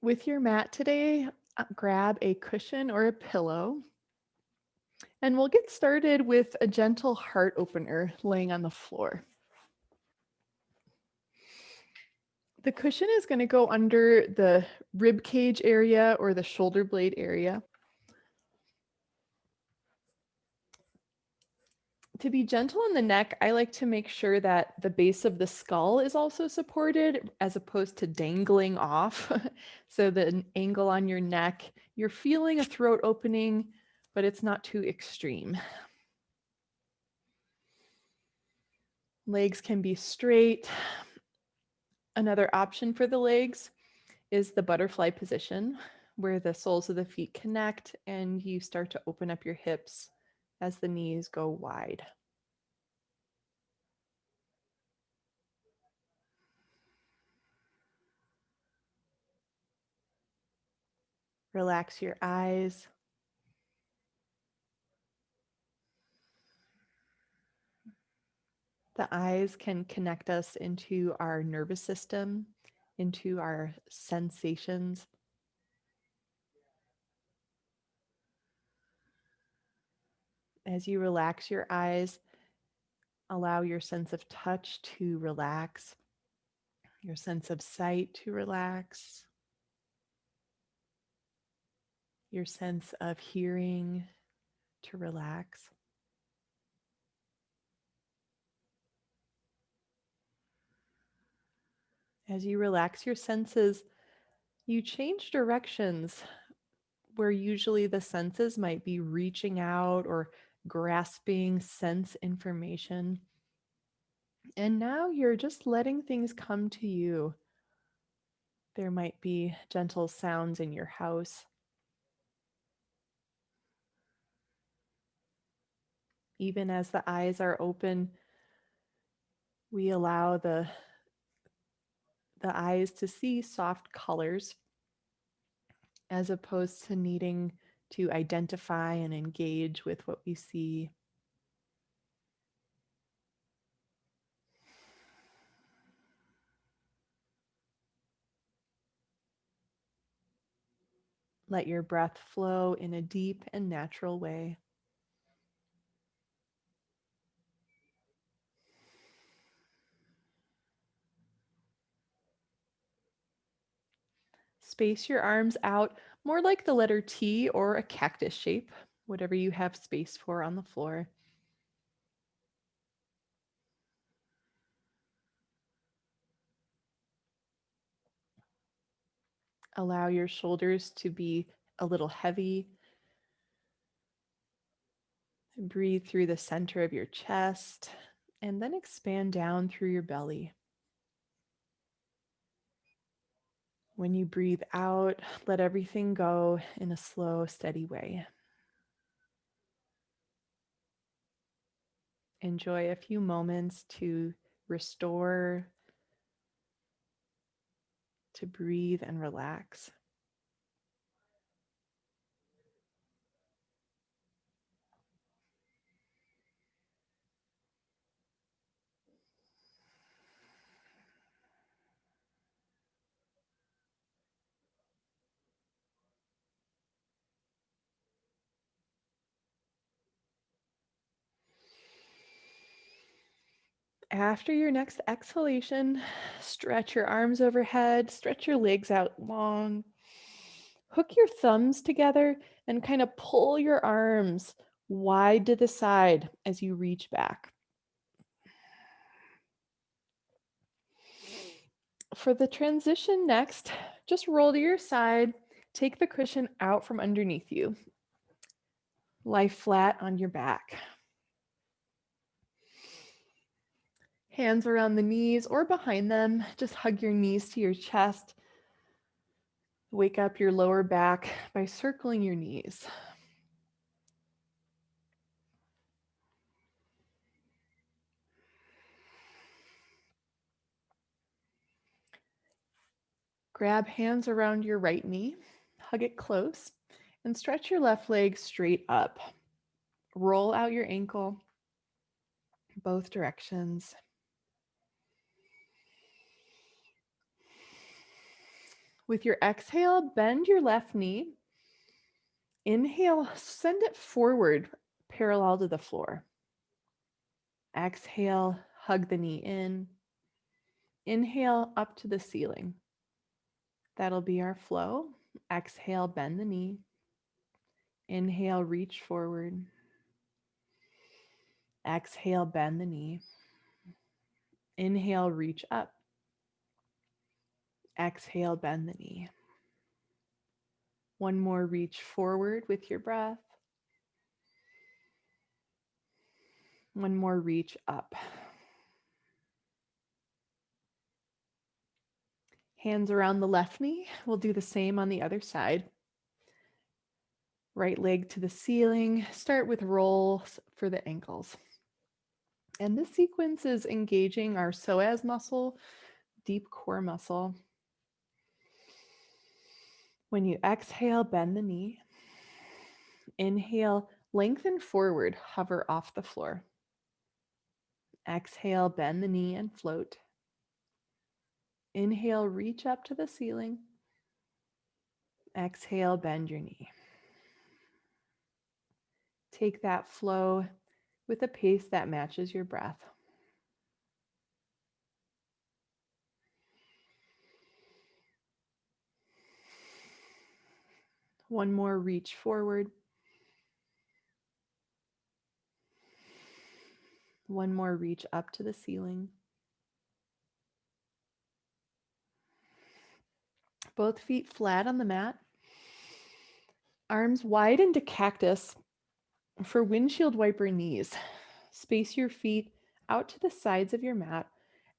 With your mat today, grab a cushion or a pillow, and we'll get started with a gentle heart opener laying on the floor. The cushion is going to go under the rib cage area or the shoulder blade area. To be gentle on the neck, I like to make sure that the base of the skull is also supported as opposed to dangling off. So the angle on your neck, you're feeling a throat opening, but it's not too extreme. Legs can be straight. Another option for the legs is the butterfly position, where the soles of the feet connect and you start to open up your hips as the knees go wide. Relax your eyes. The eyes can connect us into our nervous system, into our sensations. As you relax your eyes, allow your sense of touch to relax, your sense of sight to relax, your sense of hearing to relax. As you relax your senses, you change directions where usually the senses might be reaching out or grasping sense information. And now you're just letting things come to you. There might be gentle sounds in your house. Even as the eyes are open, we allow the eyes to see soft colors as opposed to needing to identify and engage with what we see. Let your breath flow in a deep and natural way. Space your arms out more like the letter T or a cactus shape, whatever you have space for on the floor. Allow your shoulders to be a little heavy. Breathe through the center of your chest and then expand down through your belly. When you breathe out, let everything go in a slow, steady way. Enjoy a few moments to restore, to breathe and relax. After your next exhalation, stretch your arms overhead, stretch your legs out long. Hook your thumbs together and kind of pull your arms wide to the side as you reach back. For the transition next, just roll to your side, take the cushion out from underneath you. Lie flat on your back. Hands around the knees or behind them. Just hug your knees to your chest. Wake up your lower back by circling your knees. Grab hands around your right knee, hug it close, and stretch your left leg straight up. Roll out your ankle, both directions. With your exhale, bend your left knee. Inhale, send it forward, parallel to the floor. Exhale, hug the knee in. Inhale, up to the ceiling. That'll be our flow. Exhale, bend the knee. Inhale, reach forward. Exhale, bend the knee. Inhale, reach up. Exhale, bend the knee. One more reach forward with your breath. One more reach up. Hands around the left knee. We'll do the same on the other side. Right leg to the ceiling. Start with rolls for the ankles. And this sequence is engaging our psoas muscle, deep core muscle. When you exhale, bend the knee. Inhale, lengthen forward, hover off the floor. Exhale, bend the knee and float. Inhale, reach up to the ceiling. Exhale, bend your knee. Take that flow with a pace that matches your breath. One more reach forward. One more reach up to the ceiling. Both feet flat on the mat. Arms wide into cactus for windshield wiper knees. Space your feet out to the sides of your mat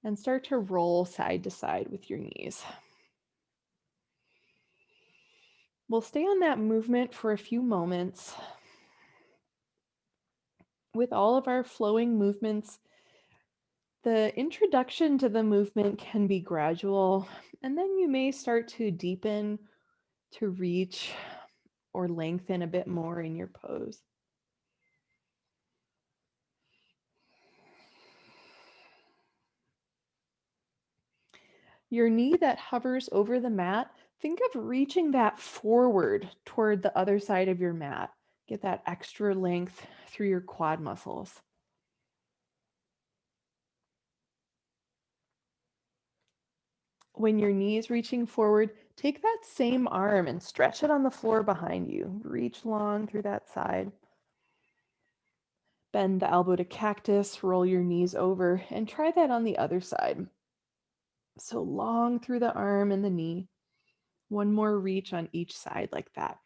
and start to roll side to side with your knees. We'll stay on that movement for a few moments. With all of our flowing movements, the introduction to the movement can be gradual, and then you may start to deepen, to reach, or lengthen a bit more in your pose. Your knee that hovers over the mat, think of reaching that forward toward the other side of your mat. Get that extra length through your quad muscles. When your knee is reaching forward, take that same arm and stretch it on the floor behind you. Reach long through that side. Bend the elbow to cactus, roll your knees over, and try that on the other side. So long through the arm and the knee. One more reach on each side like that.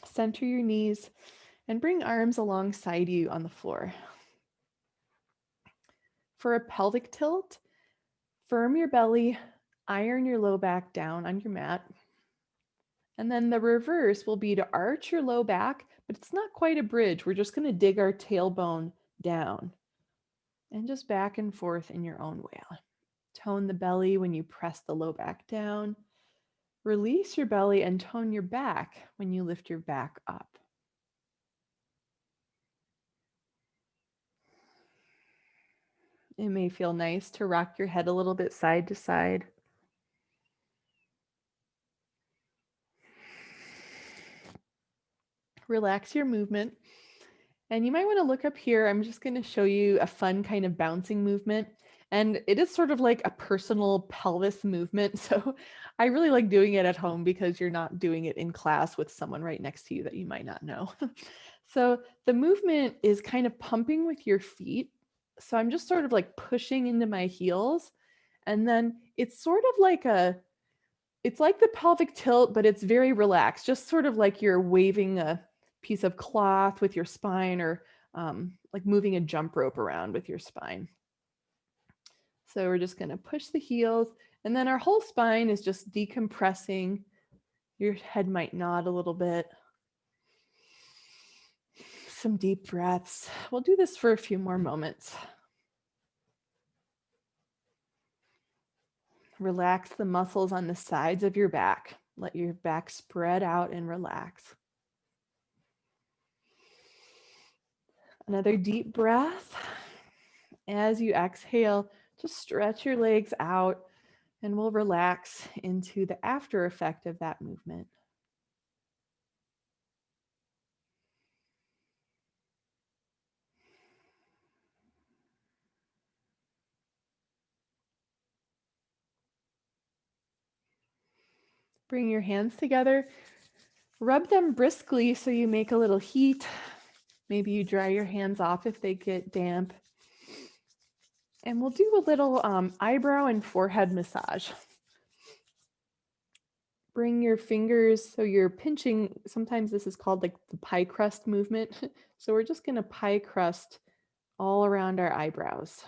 Center your knees and bring arms alongside you on the floor. For a pelvic tilt, firm your belly, iron your low back down on your mat. And then the reverse will be to arch your low back, but it's not quite a bridge. We're just going to dig our tailbone down and just back and forth in your own way. Tone the belly when you press the low back down. Release your belly and tone your back when you lift your back up. It may feel nice to rock your head a little bit side to side. Relax your movement. And you might want to look up here. I'm just going to show you a fun kind of bouncing movement. And it is sort of like a personal pelvis movement. So I really like doing it at home because you're not doing it in class with someone right next to you that you might not know. So the movement is kind of pumping with your feet. So I'm just sort of like pushing into my heels. And then it's sort of like it's like the pelvic tilt, but it's very relaxed, just sort of like you're waving a piece of cloth with your spine, or like moving a jump rope around with your spine. So we're just going to push the heels, and then our whole spine is just decompressing. Your head might nod a little bit. Some deep breaths. We'll do this for a few more moments. Relax the muscles on the sides of your back. Let your back spread out and relax. Another deep breath. As you exhale, just stretch your legs out and we'll relax into the after effect of that movement. Bring your hands together, rub them briskly so you make a little heat. Maybe you dry your hands off if they get damp. And we'll do a little eyebrow and forehead massage. Bring your fingers, so you're pinching, sometimes this is called like the pie crust movement. So we're just gonna pie crust all around our eyebrows.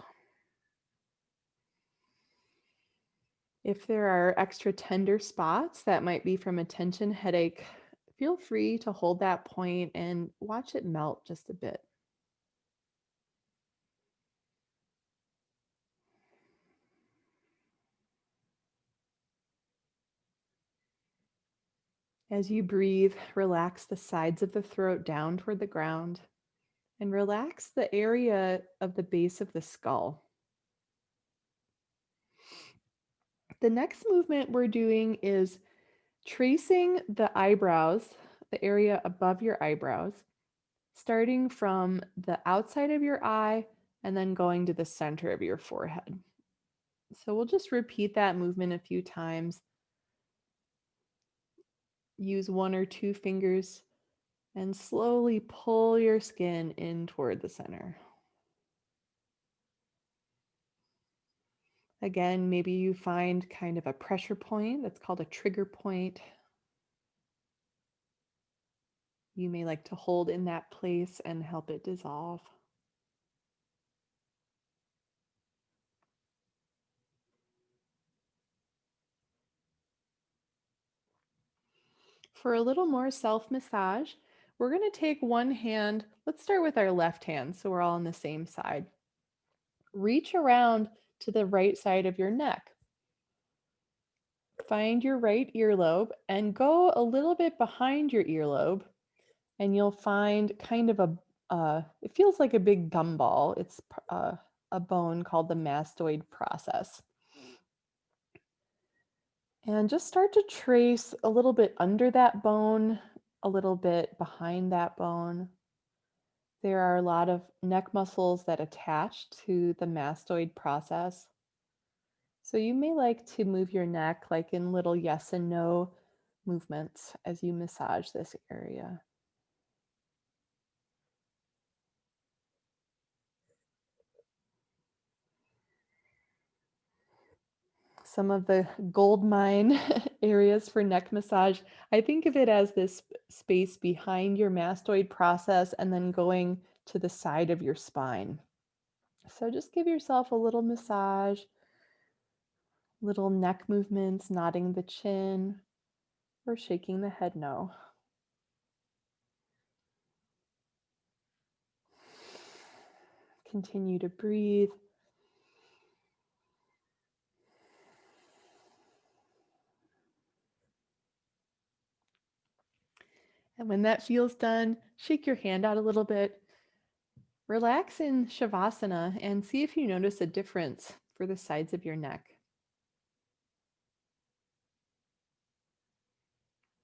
If there are extra tender spots that might be from a tension headache, feel free to hold that point and watch it melt just a bit. As you breathe, relax the sides of the throat down toward the ground and relax the area of the base of the skull. The next movement we're doing is tracing the eyebrows, the area above your eyebrows, starting from the outside of your eye and then going to the center of your forehead. So we'll just repeat that movement a few times. Use one or two fingers and slowly pull your skin in toward the center. Again, maybe you find kind of a pressure point that's called a trigger point. You may like to hold in that place and help it dissolve. For a little more self-massage, we're going to take one hand. Let's start with our left hand so we're all on the same side. Reach around to the right side of your neck. Find your right earlobe and go a little bit behind your earlobe, and you'll find kind of it feels like a big gumball. It's a bone called the mastoid process. And just start to trace a little bit under that bone, a little bit behind that bone. There are a lot of neck muscles that attach to the mastoid process. So you may like to move your neck like in little yes and no movements as you massage this area. Some of the gold mine areas for neck massage, I think of it as this space behind your mastoid process and then going to the side of your spine. So just give yourself a little massage, little neck movements, nodding the chin or shaking the head no. Continue to breathe. And when that feels done, shake your hand out a little bit. Relax in Shavasana and see if you notice a difference for the sides of your neck.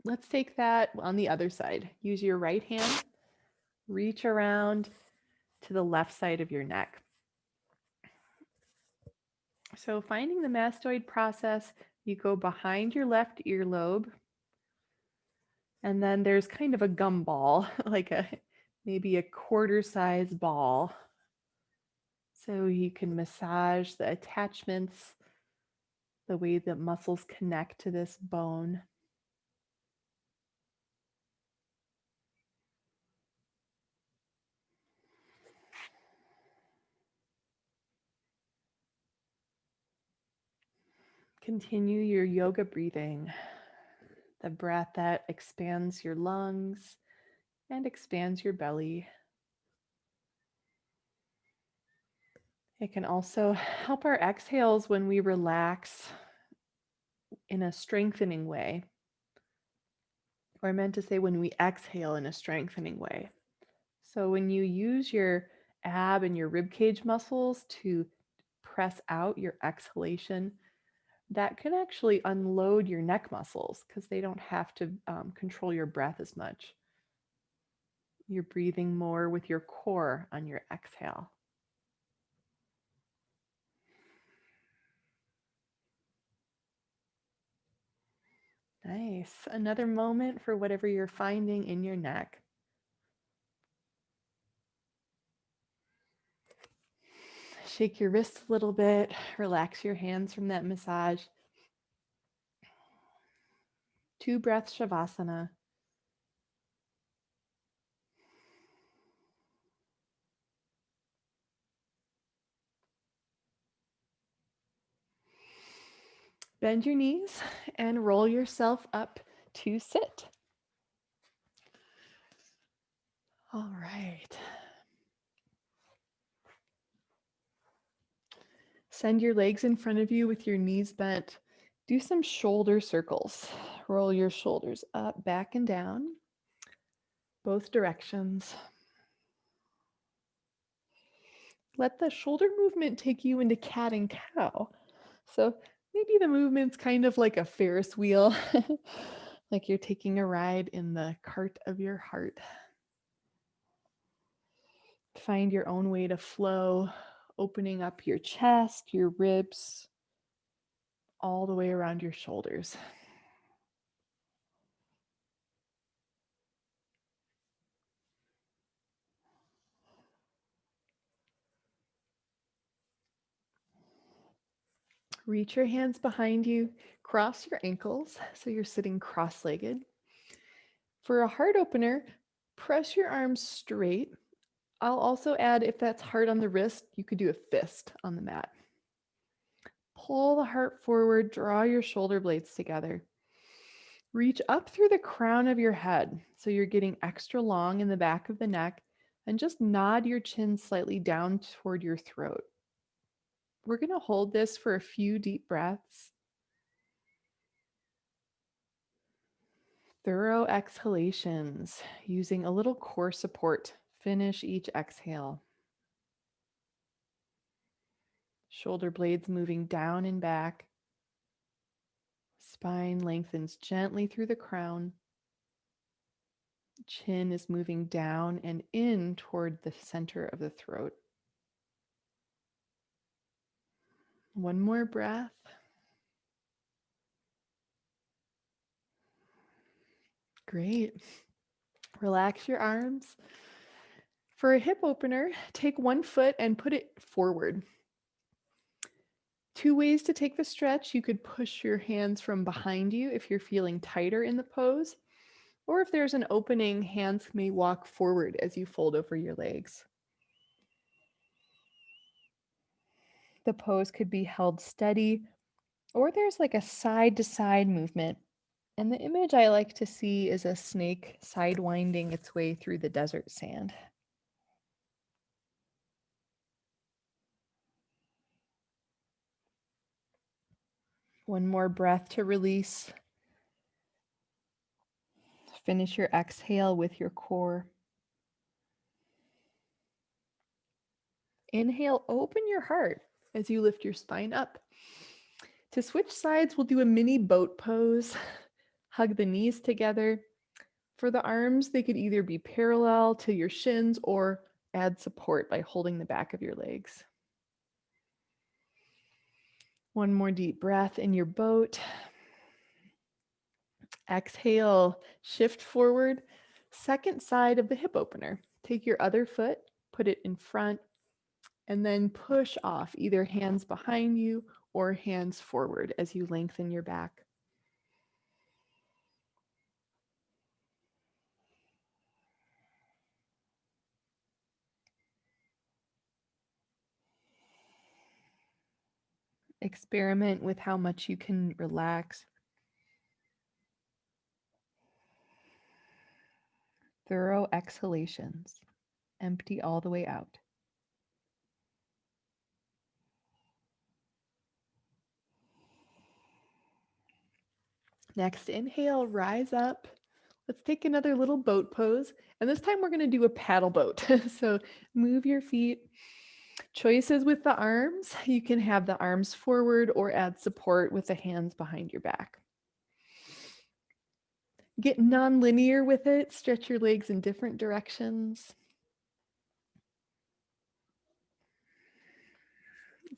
Let's take that on the other side. Use your right hand, reach around to the left side of your neck. So finding the mastoid process, you go behind your left earlobe, and then there's kind of a gumball, like maybe a quarter-size ball. So you can massage the attachments, the way the muscles connect to this bone. Continue your yoga breathing, the breath that expands your lungs and expands your belly. It can also help our exhales when we relax in a strengthening way. Or I meant to say when we exhale in a strengthening way. So when you use your ab and your rib cage muscles to press out your exhalation, that can actually unload your neck muscles because they don't have to control your breath as much. You're breathing more with your core on your exhale. Nice. Another moment for whatever you're finding in your neck. Shake your wrists a little bit, relax your hands from that massage. 2 breaths Shavasana. Bend your knees and roll yourself up to sit. All right. Send your legs in front of you with your knees bent. Do some shoulder circles. Roll your shoulders up, back, and down, both directions. Let the shoulder movement take you into cat and cow. So maybe the movement's kind of like a Ferris wheel, like you're taking a ride in the cart of your heart. Find your own way to flow, opening up your chest, your ribs, all the way around your shoulders. Reach your hands behind you, cross your ankles so you're sitting cross-legged. For a heart opener, press your arms straight. I'll also add, if that's hard on the wrist, you could do a fist on the mat. Pull the heart forward, draw your shoulder blades together. Reach up through the crown of your head so you're getting extra long in the back of the neck, and just nod your chin slightly down toward your throat. We're going to hold this for a few deep breaths. Thorough exhalations, using a little core support. Finish each exhale. Shoulder blades moving down and back. Spine lengthens gently through the crown. Chin is moving down and in toward the center of the throat. One more breath. Great. Relax your arms. For a hip opener, take one foot and put it forward. 2 ways to take the stretch. You could push your hands from behind you if you're feeling tighter in the pose, or if there's an opening, hands may walk forward as you fold over your legs. The pose could be held steady, or there's like a side to side movement. And the image I like to see is a snake sidewinding its way through the desert sand. One more breath to release. Finish your exhale with your core. Inhale, open your heart as you lift your spine up. To switch sides, we'll do a mini boat pose. Hug the knees together. For the arms, they could either be parallel to your shins or add support by holding the back of your legs. One more deep breath in your boat. Exhale, shift forward. Second side of the hip opener. Take your other foot, put it in front, and then push off, either hands behind you or hands forward as you lengthen your back. Experiment with how much you can relax. Thorough exhalations. Empty all the way out. Next, inhale, rise up, Let's take another little boat pose. And this time we're going to do a paddle boat. So move your feet. Choices with the arms. You can have the arms forward or add support with the hands behind your back. Get non-linear with it. Stretch your legs in different directions.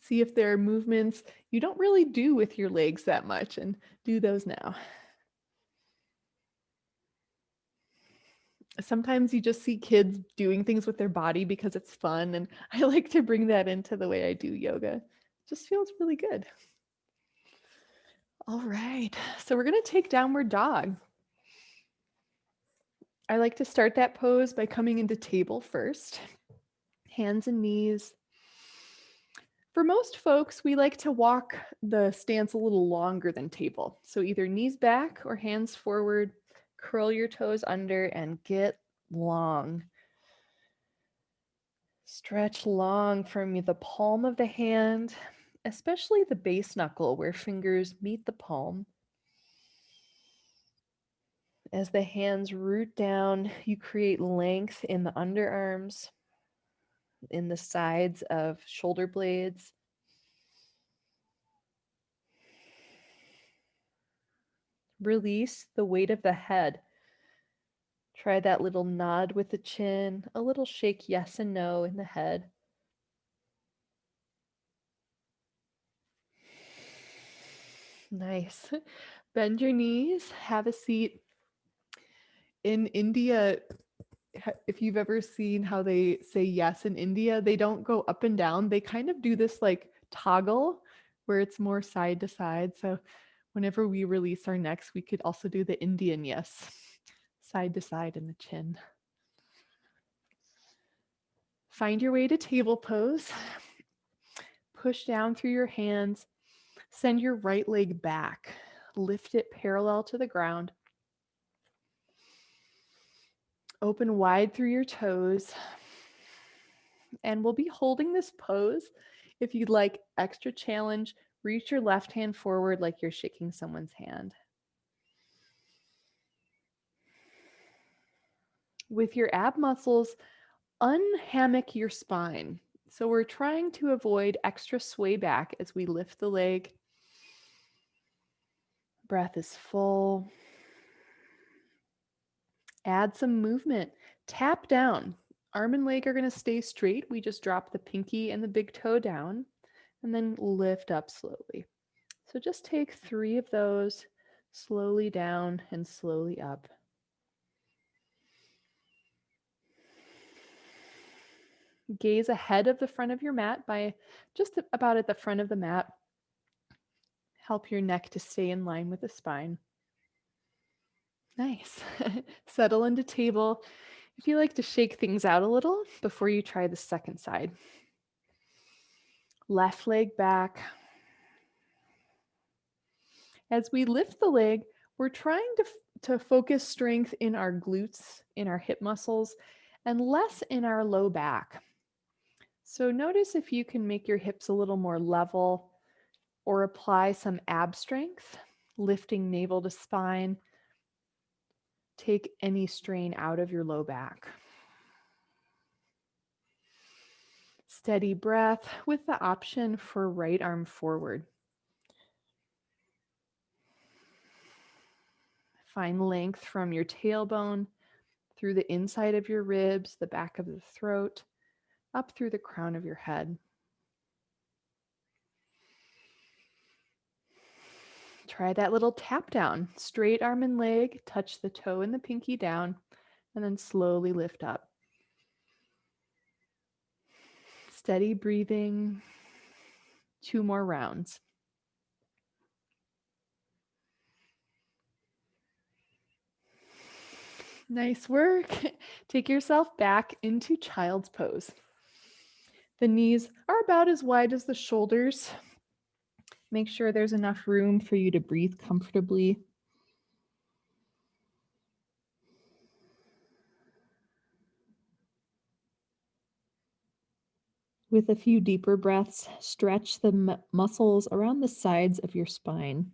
See if there are movements you don't really do with your legs that much, and do those now. Sometimes you just see kids doing things with their body because it's fun, and I like to bring that into the way I do yoga. It just feels really good. All right, so we're going to take downward dog. I like to start that pose by coming into table first, hands and knees. For most folks, we like to walk the stance a little longer than table. So either knees back or hands forward, curl your toes under and get long. Stretch long from the palm of the hand, especially the base knuckle where fingers meet the palm. As the hands root down, you create length in the underarms, in the sides of shoulder blades. Release the weight of the head. Try that little nod with the chin, a little shake yes and no in the head. Nice. Bend your knees, have a seat. In India, if you've ever seen how they say yes in India, they don't go up and down. They kind of do this like toggle where it's more side to side. So whenever we release our necks, we could also do the Indian yes, side to side in the chin. Find your way to table pose. Push down through your hands. Send your right leg back. Lift it parallel to the ground. Open wide through your toes. And we'll be holding this pose. If you'd like extra challenge, reach your left hand forward like you're shaking someone's hand. With your ab muscles, unhammock your spine. So we're trying to avoid extra sway back as we lift the leg. Breath is full. Add some movement. Tap down. Arm and leg are going to stay straight. We just drop the pinky and the big toe down and then lift up slowly. So just take 3 of those, slowly down and slowly up. Gaze ahead of the front of your mat by just about at the front of the mat. Help your neck to stay in line with the spine. Nice. Settle into table. If you like to shake things out a little before you try the second side. Left leg back. As we lift the leg, we're trying to focus strength in our glutes, in our hip muscles, and less in our low back. So notice if you can make your hips a little more level or apply some ab strength, lifting navel to spine. Take any strain out of your low back. Steady breath with the option for right arm forward. Find length from your tailbone through the inside of your ribs, the back of the throat, up through the crown of your head. Try that little tap down. Straight arm and leg, touch the toe and the pinky down, and then slowly lift up. Steady breathing. 2 more rounds. Nice work. Take yourself back into child's pose. The knees are about as wide as the shoulders. Make sure there's enough room for you to breathe comfortably. With a few deeper breaths, stretch the muscles around the sides of your spine.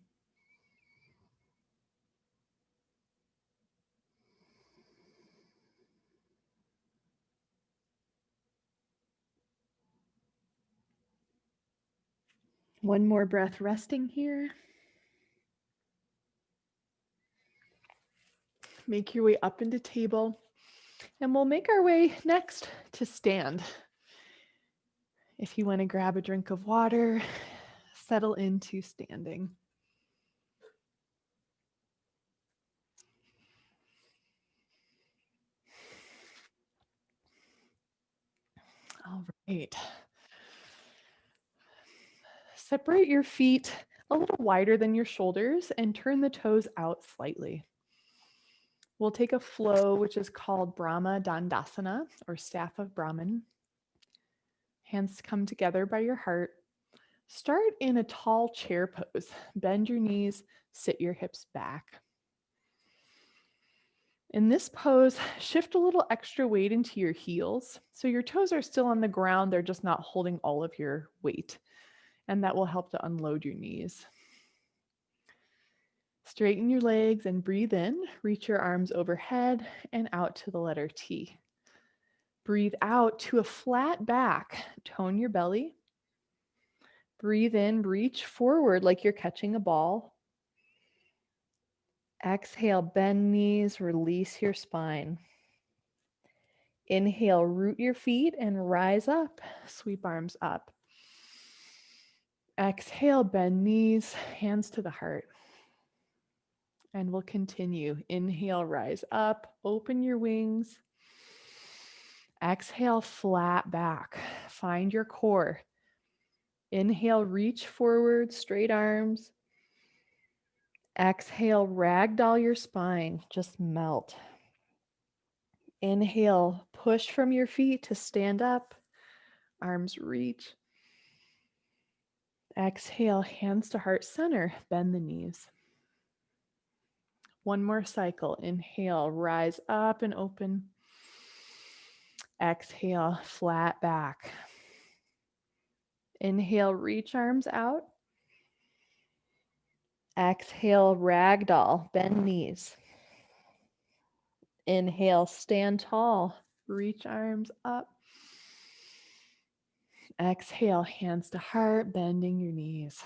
One more breath resting here. Make your way up into table, and we'll make our way next to stand. If you want to grab a drink of water, settle into standing. All right. Separate your feet a little wider than your shoulders and turn the toes out slightly. We'll take a flow, which is called Brahma Dandasana, or Staff of Brahman. Hands come together by your heart. Start in a tall chair pose. Bend your knees, sit your hips back. In this pose, shift a little extra weight into your heels. So your toes are still on the ground, they're just not holding all of your weight. And that will help to unload your knees. Straighten your legs and breathe in. Reach your arms overhead and out to the letter T. Breathe out to a flat back. Tone your belly. Breathe in, reach forward like you're catching a ball. Exhale, bend knees, release your spine. Inhale, root your feet and rise up. Sweep arms up. Exhale, bend knees, hands to the heart. And we'll continue. Inhale, rise up, open your wings. Exhale, flat back. Find your core. Inhale, reach forward, straight arms. Exhale, ragdoll your spine, just melt. Inhale, push from your feet to stand up. Arms reach. Exhale, hands to heart center, bend the knees. One more cycle. Inhale, rise up and open. Exhale, flat back. Inhale, reach arms out. Exhale, ragdoll, bend knees. Inhale, stand tall, reach arms up. Exhale, hands to heart, bending your knees.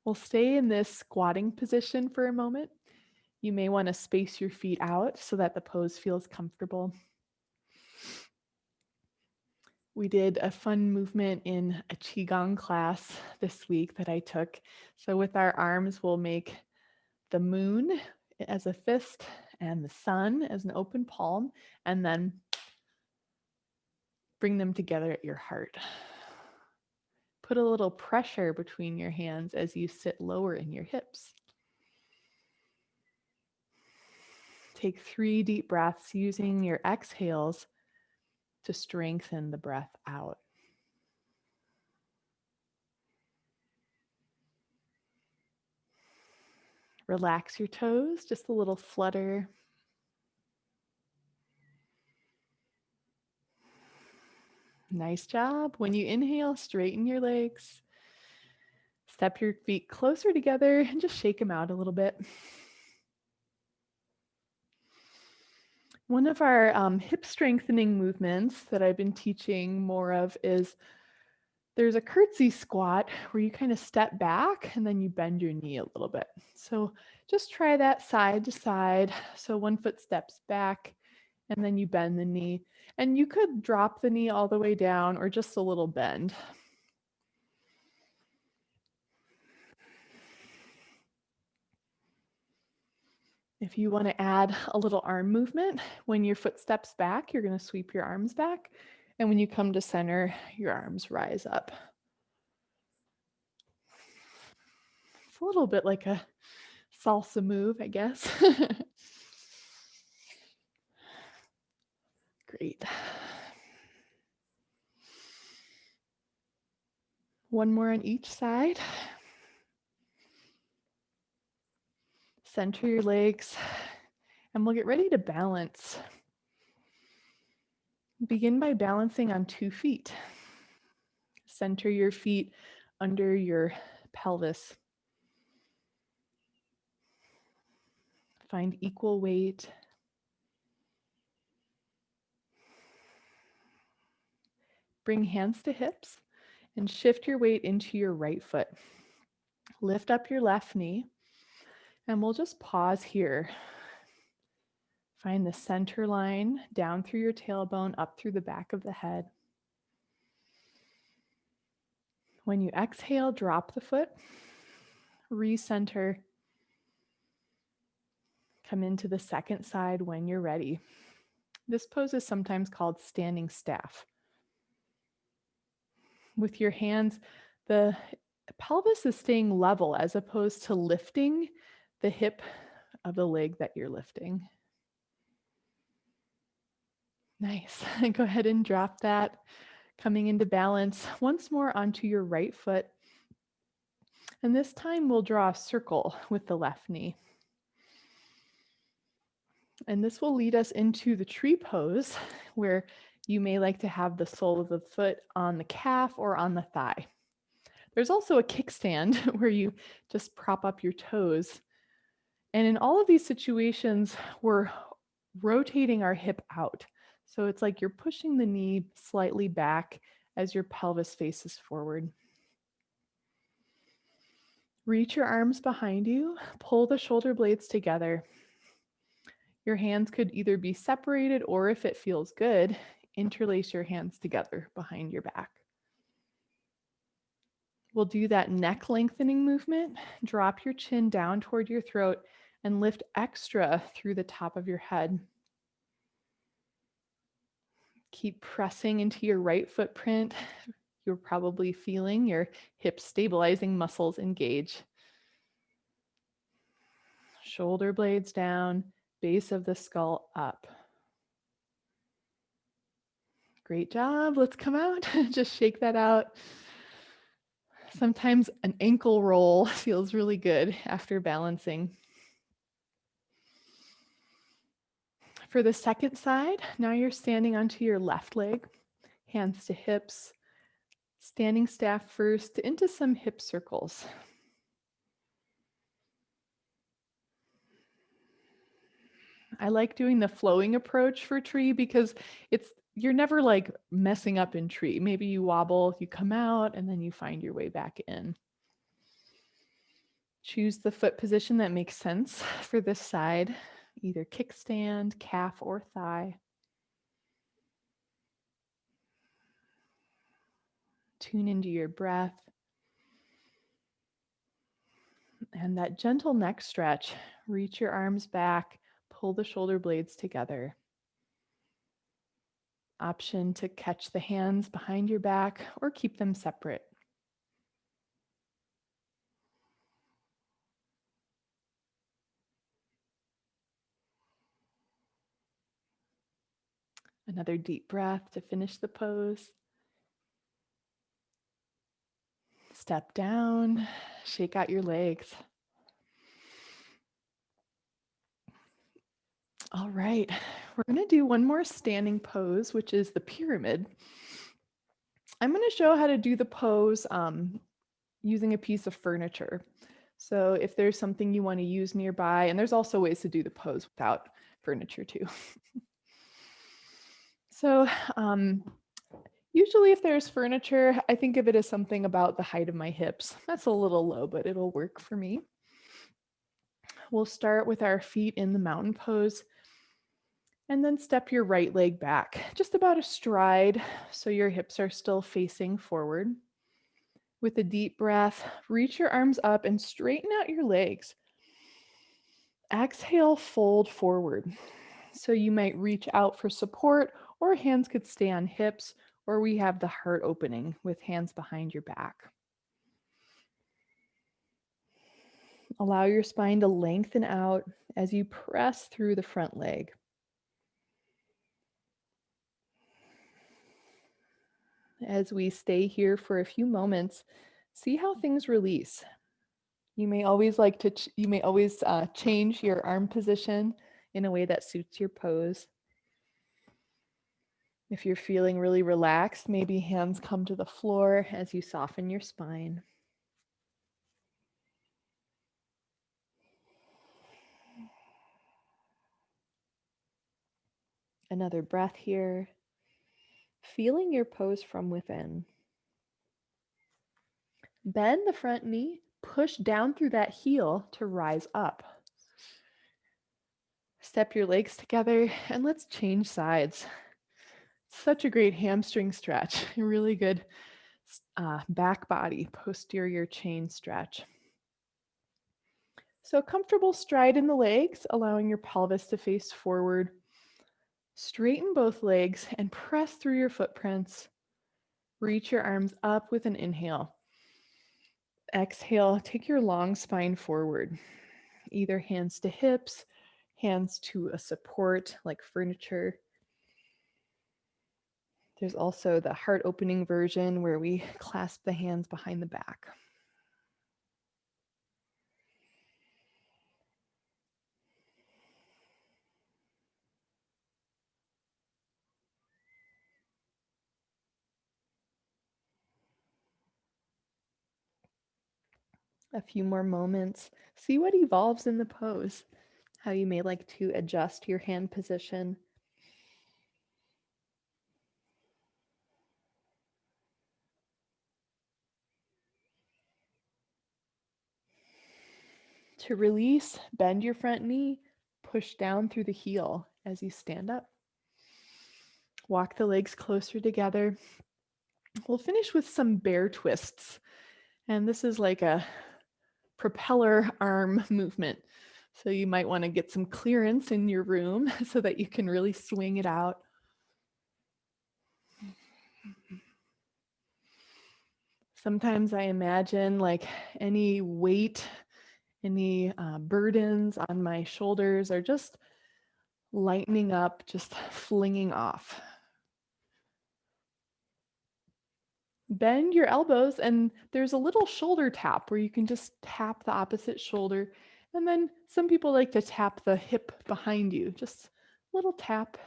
We'll stay in this squatting position for a moment. You may want to space your feet out so that the pose feels comfortable. We did a fun movement in a Qigong class this week that I took. So with our arms, we'll make the moon as a fist and the sun as an open palm, and then bring them together at your heart. Put a little pressure between your hands as you sit lower in your hips. Take 3 deep breaths using your exhales to strengthen the breath out. Relax your toes, just a little flutter. Nice job. When you inhale, straighten your legs. Step your feet closer together and just shake them out a little bit. One of our hip strengthening movements that I've been teaching more of is there's a curtsy squat where you kind of step back and then you bend your knee a little bit. So just try that side to side. So one foot steps back and then you bend the knee. And you could drop the knee all the way down or just a little bend. If you want to add a little arm movement, when your foot steps back, you're going to sweep your arms back. And when you come to center, your arms rise up. It's a little bit like a salsa move, I guess. Great. One more on each side. Center your legs, and we'll get ready to balance. Begin by balancing on 2 feet. Center your feet under your pelvis. Find equal weight. Bring hands to hips and shift your weight into your right foot. Lift up your left knee, and we'll just pause here. Find the center line down through your tailbone, up through the back of the head. When you exhale, drop the foot, recenter, come into the second side when you're ready. This pose is sometimes called standing staff. With your hands, the pelvis is staying level as opposed to lifting the hip of the leg that you're lifting. Nice. Go ahead and drop that. Coming into balance once more onto your right foot. And this time we'll draw a circle with the left knee. And this will lead us into the tree pose, where you may like to have the sole of the foot on the calf or on the thigh. There's also a kickstand where you just prop up your toes. And in all of these situations, we're rotating our hip out. So it's like you're pushing the knee slightly back as your pelvis faces forward. Reach your arms behind you, pull the shoulder blades together. Your hands could either be separated or, if it feels good, interlace your hands together behind your back. We'll do that neck lengthening movement. Drop your chin down toward your throat and lift extra through the top of your head. Keep pressing into your right footprint. You're probably feeling your hip stabilizing muscles engage. Shoulder blades down, base of the skull up. Great job. Let's come out. Just shake that out. Sometimes an ankle roll feels really good after balancing. For the second side, now you're standing onto your left leg, hands to hips, standing staff first into some hip circles. I like doing the flowing approach for tree because you're never like messing up in tree. Maybe you wobble, you come out, and then you find your way back in. Choose the foot position that makes sense for this side, either kickstand, calf, or thigh. Tune into your breath. And that gentle neck stretch. Reach your arms back, pull the shoulder blades together. Option to catch the hands behind your back or keep them separate. Another deep breath to finish the pose. Step down, shake out your legs. All right, we're going to do one more standing pose, which is the pyramid. I'm going to show how to do the pose using a piece of furniture. So if there's something you want to use nearby, and there's also ways to do the pose without furniture too. So usually if there's furniture, I think of it as something about the height of my hips. That's a little low, but it'll work for me. We'll start with our feet in the mountain pose, and then step your right leg back, just about a stride, so your hips are still facing forward. With a deep breath, reach your arms up and straighten out your legs. Exhale, fold forward. So you might reach out for support, or hands could stay on hips, or we have the heart opening with hands behind your back. Allow your spine to lengthen out as you press through the front leg. As we stay here for a few moments, see how things release. You may always change your arm position in a way that suits your pose. If you're feeling really relaxed, maybe hands come to the floor as you soften your spine. Another breath here, feeling your pose from within. Bend the front knee, push down through that heel to rise up. Step your legs together and let's change sides. Such a great hamstring stretch, a really good back body, posterior chain stretch. So comfortable stride in the legs, allowing your pelvis to face forward. Straighten both legs and press through your footprints. Reach your arms up with an inhale. Exhale, take your long spine forward. Either hands to hips, hands to a support like furniture. There's also the heart opening version where we clasp the hands behind the back. A few more moments. See what evolves in the pose, how you may like to adjust your hand position. To release, bend your front knee, push down through the heel as you stand up. Walk the legs closer together. We'll finish with some bear twists. And this is like a propeller arm movement. So you might want to get some clearance in your room so that you can really swing it out. Sometimes I imagine like any weight, any burdens on my shoulders are just lightening up, just flinging off. Bend your elbows, and there's a little shoulder tap where you can just tap the opposite shoulder. And then some people like to tap the hip behind you, just a little tap.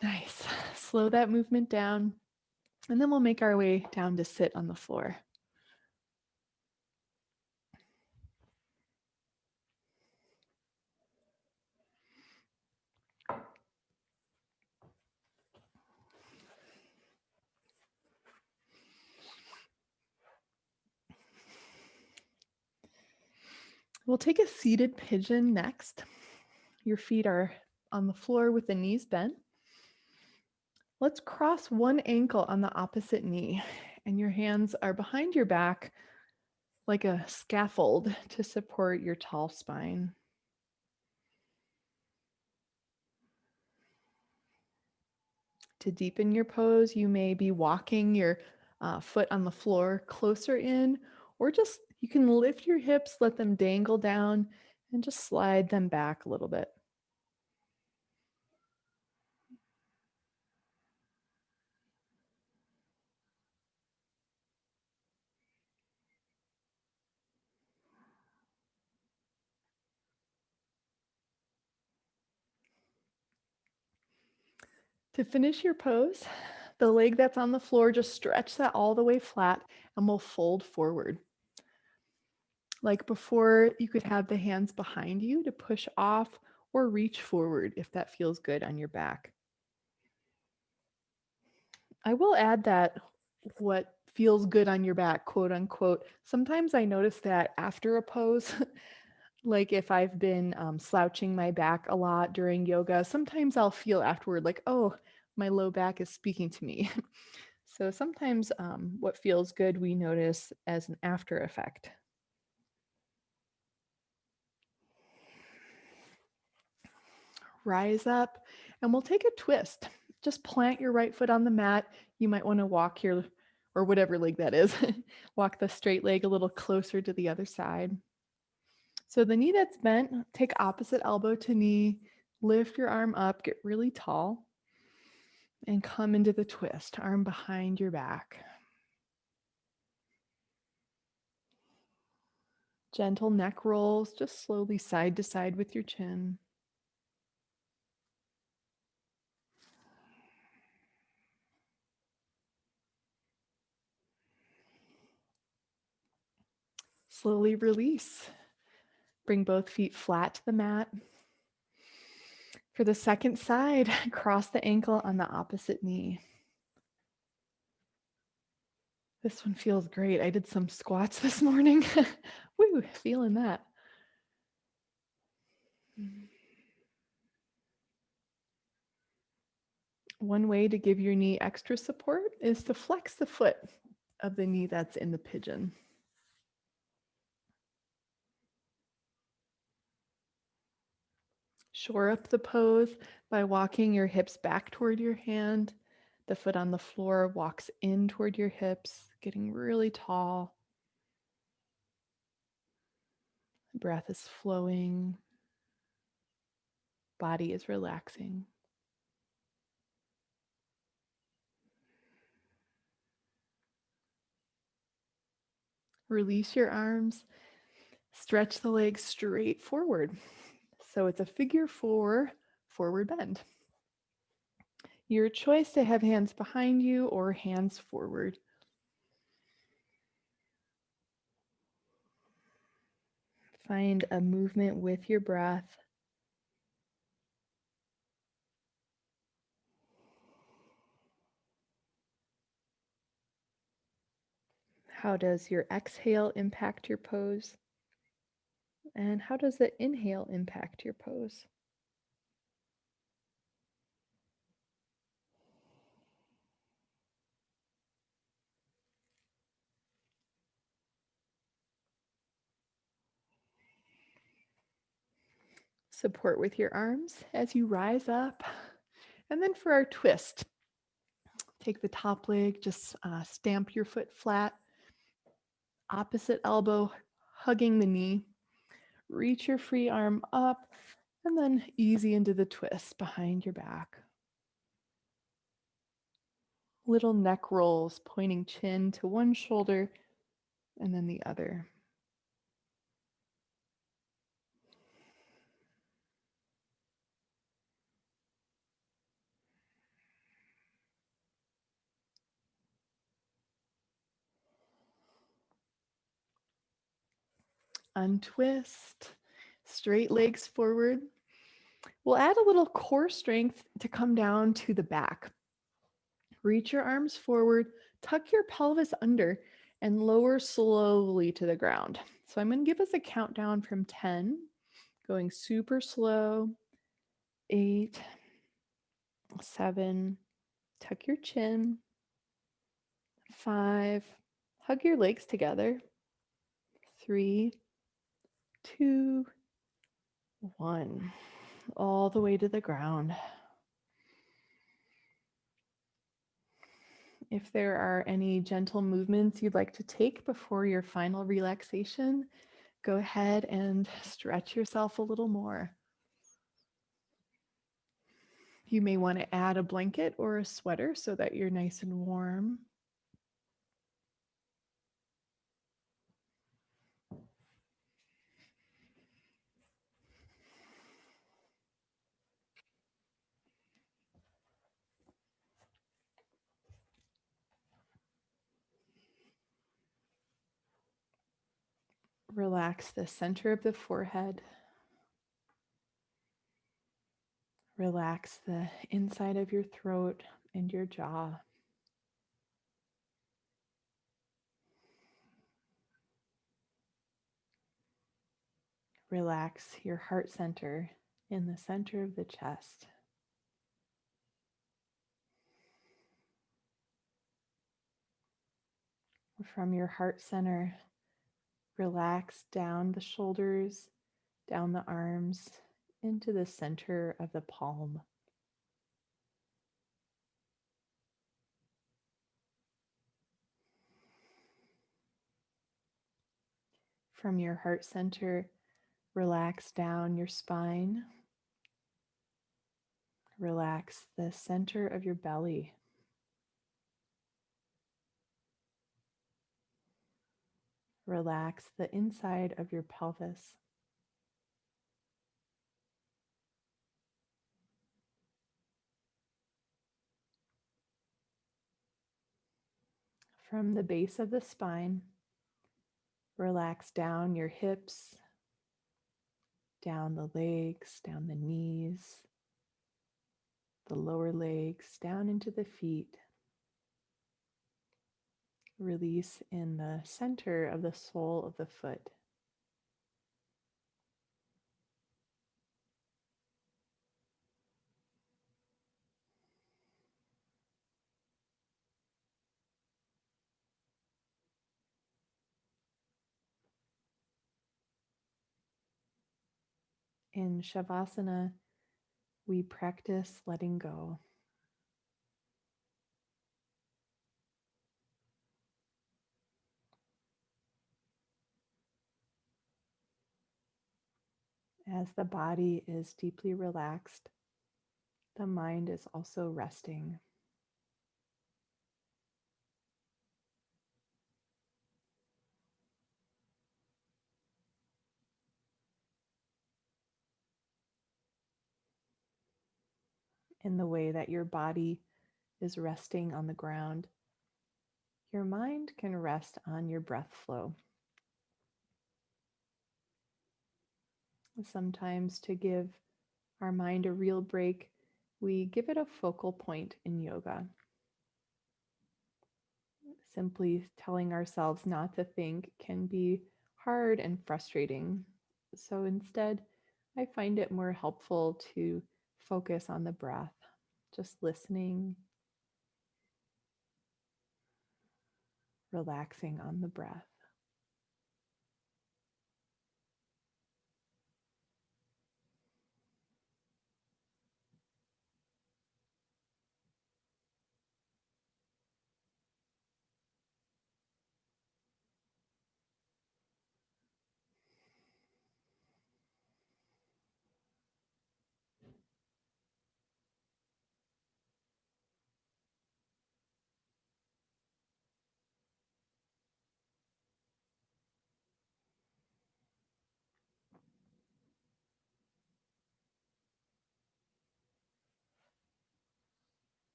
Nice. Slow that movement down. And then we'll make our way down to sit on the floor. We'll take a seated pigeon next. Your feet are on the floor with the knees bent. Let's cross one ankle on the opposite knee, and your hands are behind your back like a scaffold to support your tall spine. To deepen your pose, you may be walking your foot on the floor closer in, or just you can lift your hips, let them dangle down, and just slide them back a little bit. To finish your pose, the leg that's on the floor, just stretch that all the way flat and we'll fold forward. Like before, you could have the hands behind you to push off or reach forward if that feels good on your back. I will add that what feels good on your back, quote unquote, sometimes I notice that after a pose, like if I've been slouching my back a lot during yoga, sometimes I'll feel afterward like, oh, my low back is speaking to me. So sometimes what feels good we notice as an after effect. Rise up and we'll take a twist. Just plant your right foot on the mat. You might want to walk your, or whatever leg that is, walk the straight leg a little closer to the other side. So the knee that's bent, take opposite elbow to knee, lift your arm up, get really tall, and come into the twist, arm behind your back. Gentle neck rolls, just slowly side to side with your chin. Slowly release. Bring both feet flat to the mat. For the second side, cross the ankle on the opposite knee. This one feels great. I did some squats this morning. Woo, feeling that. One way to give your knee extra support is to flex the foot of the knee that's in the pigeon. Shore up the pose by walking your hips back toward your hand. The foot on the floor walks in toward your hips, getting really tall. Breath is flowing. Body is relaxing. Release your arms. Stretch the legs straight forward. So it's a figure 4 forward bend. Your choice to have hands behind you or hands forward. Find a movement with your breath. How does your exhale impact your pose? And how does the inhale impact your pose? Support with your arms as you rise up. And then for our twist, take the top leg, just stamp your foot flat, opposite elbow hugging the knee. Reach your free arm up and then easy into the twist behind your back. Little neck rolls, pointing chin to one shoulder and then the other. Untwist, straight legs forward. We'll add a little core strength to come down to the back. Reach your arms forward, tuck your pelvis under, and lower slowly to the ground. So I'm going to give us a countdown from 10, going super slow. 8, 7, tuck your chin. 5, hug your legs together. 3, 2, 1, all the way to the ground. If there are any gentle movements you'd like to take before your final relaxation, go ahead and stretch yourself a little more. You may want to add a blanket or a sweater so that you're nice and warm. Relax the center of the forehead. Relax the inside of your throat and your jaw. Relax your heart center in the center of the chest. From your heart center, relax down the shoulders, down the arms, into the center of the palm. From your heart center, relax down your spine. Relax the center of your belly. Relax the inside of your pelvis. From the base of the spine, relax down your hips, down the legs, down the knees, the lower legs down into the feet. Release in the center of the sole of the foot. In Shavasana, we practice letting go. As the body is deeply relaxed, the mind is also resting. In the way that your body is resting on the ground, your mind can rest on your breath flow. Sometimes, to give our mind a real break, we give it a focal point in yoga. Simply telling ourselves not to think can be hard and frustrating. So instead, I find it more helpful to focus on the breath, just listening, relaxing on the breath.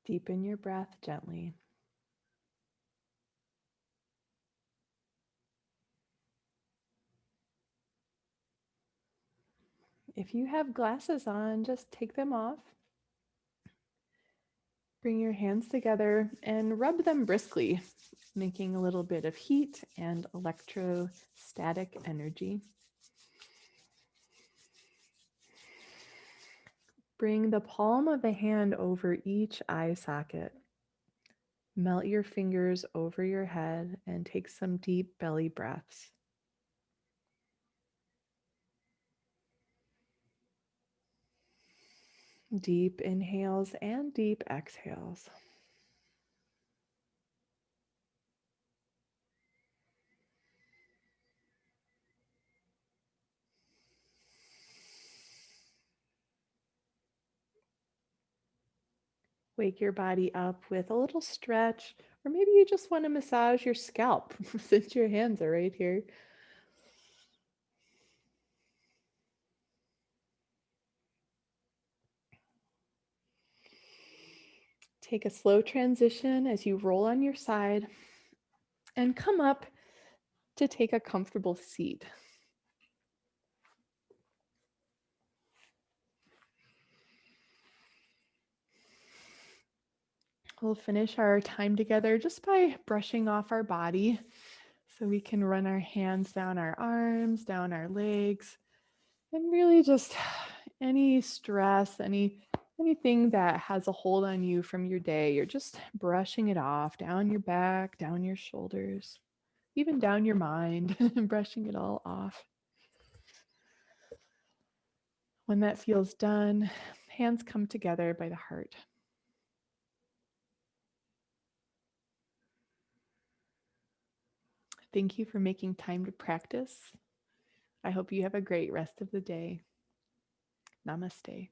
Deepen your breath gently. If you have glasses on, just take them off. Bring your hands together and rub them briskly, making a little bit of heat and electrostatic energy. Bring the palm of the hand over each eye socket. Melt your fingers over your head and take some deep belly breaths. Deep inhales and deep exhales. Wake your body up with a little stretch, or maybe you just want to massage your scalp since your hands are right here. Take a slow transition as you roll on your side and come up to take a comfortable seat. We'll finish our time together just by brushing off our body so we can run our hands down our arms, down our legs, and really just any stress, anything that has a hold on you from your day, you're just brushing it off down your back, down your shoulders, even down your mind, brushing it all off. When that feels done, hands come together by the heart. Thank you for making time to practice. I hope you have a great rest of the day. Namaste.